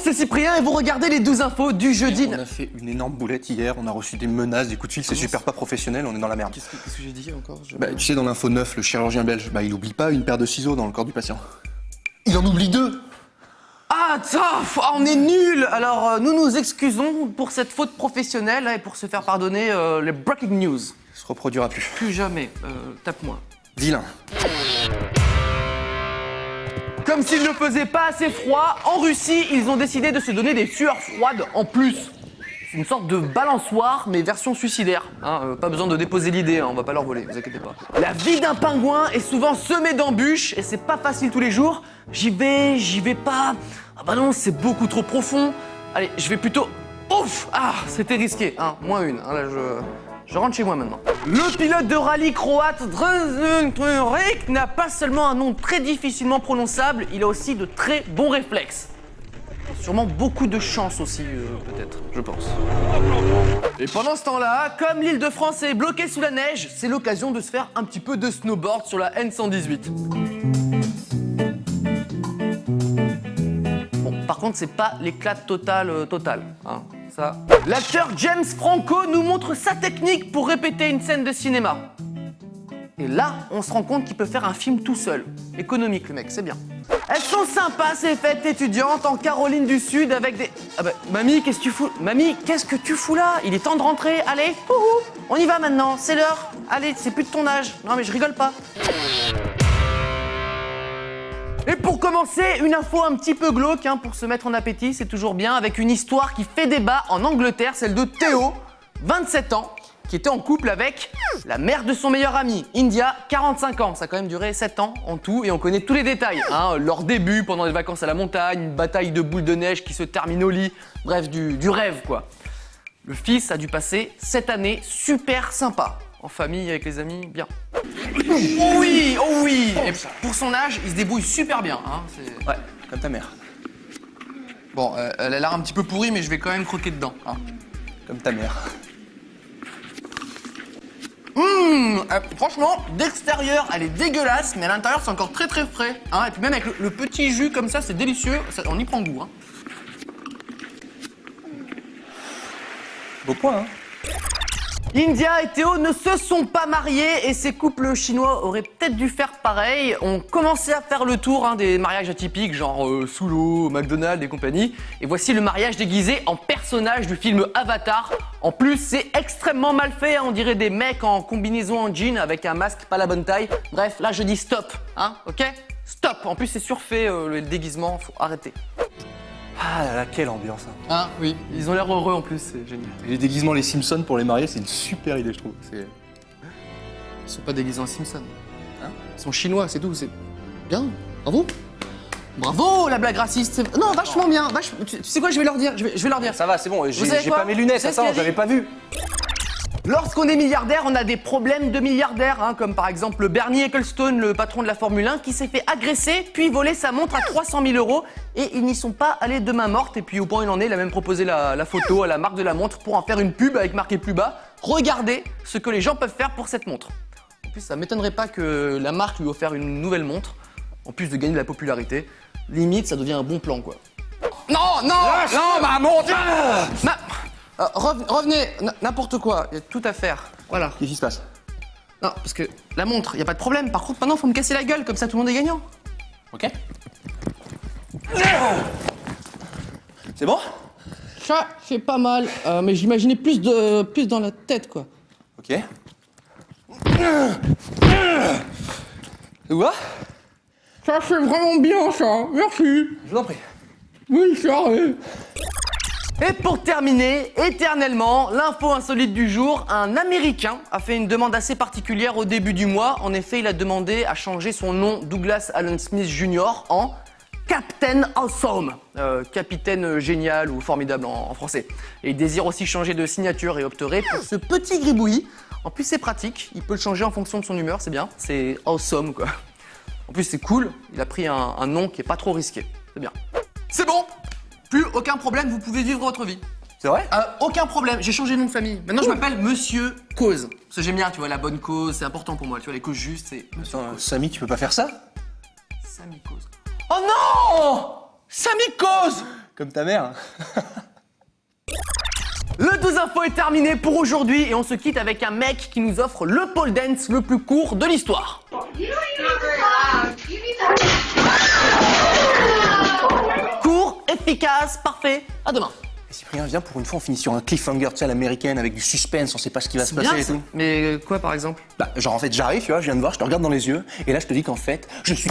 c'est Cyprien et vous regardez les 12 infos du jeudi. On a fait une énorme boulette hier, on a reçu des menaces, des coups de fil, c'est super pas professionnel, on est dans la merde. Qu'est-ce que j'ai dit encore Tu sais, dans l'info 9, le chirurgien belge, il oublie pas une paire de ciseaux dans le corps du patient. Il en oublie 2. Ah, on est nuls. Alors, nous nous excusons pour cette faute professionnelle et pour se faire pardonner les breaking news. Ça se reproduira plus. Plus jamais. Tape-moi. Vilain. Comme s'il ne faisait pas assez froid, en Russie, ils ont décidé de se donner des sueurs froides en plus. C'est une sorte de balançoire, mais version suicidaire. Pas besoin de déposer l'idée, on va pas leur voler, vous inquiétez pas. La vie d'un pingouin est souvent semée d'embûches et c'est pas facile tous les jours. J'y vais pas. Ah bah non, c'est beaucoup trop profond. Allez, je vais plutôt... Ouf! Ah, c'était risqué, moins une. Là, je rentre chez moi maintenant. Le pilote de rallye croate Drazen Trurik n'a pas seulement un nom très difficilement prononçable, il a aussi de très bons réflexes. Sûrement beaucoup de chance aussi, peut-être, je pense. Et pendant ce temps-là, comme l'île de France est bloquée sous la neige, c'est l'occasion de se faire un petit peu de snowboard sur la N118. Bon, par contre, c'est pas l'éclat total, ça. L'acteur James Franco nous montre sa technique pour répéter une scène de cinéma. Et là, on se rend compte qu'il peut faire un film tout seul. Économique, le mec, c'est bien. Elles sont sympas, ces fêtes étudiantes en Caroline du Sud avec des... Ah bah, mamie, qu'est-ce que tu fous? Mamie, qu'est-ce que tu fous là? Il est temps de rentrer, allez, on y va maintenant, c'est l'heure. Allez, c'est plus de ton âge. Non mais je rigole pas. Et pour commencer, une info un petit peu glauque, pour se mettre en appétit, c'est toujours bien, avec une histoire qui fait débat en Angleterre, celle de Théo, 27 ans, qui était en couple avec la mère de son meilleur ami, India, 45 ans. Ça a quand même duré 7 ans en tout et on connaît tous les détails. Leur début pendant les vacances à la montagne, une bataille de boules de neige qui se termine au lit, bref, du rêve quoi. Le fils a dû passer 7 années super sympa, en famille, avec les amis, bien. Oh oui. Et pour son âge, il se débrouille super bien. Ouais, comme ta mère. Bon, elle a l'air un petit peu pourrie, mais je vais quand même croquer dedans. Comme ta mère. Franchement, d'extérieur, elle est dégueulasse, mais à l'intérieur, c'est encore très très frais. Et puis même avec le petit jus comme ça, c'est délicieux. On y prend goût. Beau point, India et Théo ne se sont pas mariés et ces couples chinois auraient peut-être dû faire pareil. On commençait à faire le tour des mariages atypiques, genre sous l'eau, McDonald's et compagnie. Et voici le mariage déguisé en personnage du film Avatar. En plus, c'est extrêmement mal fait, on dirait des mecs en combinaison en jean avec un masque pas la bonne taille. Bref, là je dis stop, ok? Stop. En plus, c'est surfait le déguisement, faut arrêter. Ah là là, quelle ambiance. Oui, ils ont l'air heureux en plus, c'est génial. Les déguisements les Simpsons pour les mariés, c'est une super idée, je trouve. Ils sont pas déguisés en Simpson. Ils sont chinois, c'est tout, c'est bien. Bravo la blague raciste. Non, vachement bien. Tu sais quoi, je vais leur dire. Je vais leur dire. Ça va, c'est bon, savez j'ai quoi pas mes lunettes, Vous savez ce qu'il a j'avais dit pas vu. Lorsqu'on est milliardaire, on a des problèmes de milliardaires, comme par exemple Bernie Ecclestone, le patron de la Formule 1, qui s'est fait agresser, puis voler sa montre à 300 000 € et ils n'y sont pas allés de main morte. Et puis au point où il en est, il a même proposé la photo à la marque de la montre pour en faire une pub avec marqué plus bas. Regardez ce que les gens peuvent faire pour cette montre. En plus, ça m'étonnerait pas que la marque lui offre une nouvelle montre, en plus de gagner de la popularité. Limite, ça devient un bon plan, quoi. Non, ma montre revenez, n'importe quoi, il y a tout à faire. Voilà. Qu'est-ce qui se passe? Non, parce que la montre, il y a pas de problème. Par contre, maintenant, faut me casser la gueule, comme ça tout le monde est gagnant. Ok. C'est bon? Ça, c'est pas mal, mais j'imaginais plus dans la tête, quoi. Ok. Tu vois? Ça, c'est vraiment bien, ça. Merci. Je vous en prie. Oui, ça arrive. Et pour terminer, éternellement, l'info insolite du jour, un Américain a fait une demande assez particulière au début du mois. En effet, il a demandé à changer son nom Douglas Allen Smith Jr. en Captain Awesome, capitaine génial ou formidable en français. Et il désire aussi changer de signature et opterait pour ce petit gribouillis. En plus, c'est pratique, il peut le changer en fonction de son humeur, c'est bien. C'est awesome, quoi. En plus, c'est cool, il a pris un nom qui est pas trop risqué. C'est bien. C'est bon! Plus aucun problème, vous pouvez vivre votre vie. C'est vrai? Aucun problème, j'ai changé de nom de famille. Maintenant, je m'appelle Monsieur Cause. Parce que j'aime bien, tu vois, la bonne cause, c'est important pour moi. Tu vois, les causes justes, c'est Monsieur Cause. Samy, tu peux pas faire ça? Samy Cause. Oh non! Samy Cause! Comme ta mère. Le 12 info est terminé pour aujourd'hui et on se quitte avec un mec qui nous offre le pole dance le plus court de l'histoire. Court, efficace, parfait. À demain. Cyprien, viens, pour une fois, on finit sur un cliffhanger, tu sais, à l'américaine, avec du suspense, on sait pas ce qui va se passer et ça. tout. Mais quoi par exemple? Bah, genre, en fait, j'arrive, tu vois, je viens de voir, je te regarde dans les yeux, et là, je te dis qu'en fait, je suis...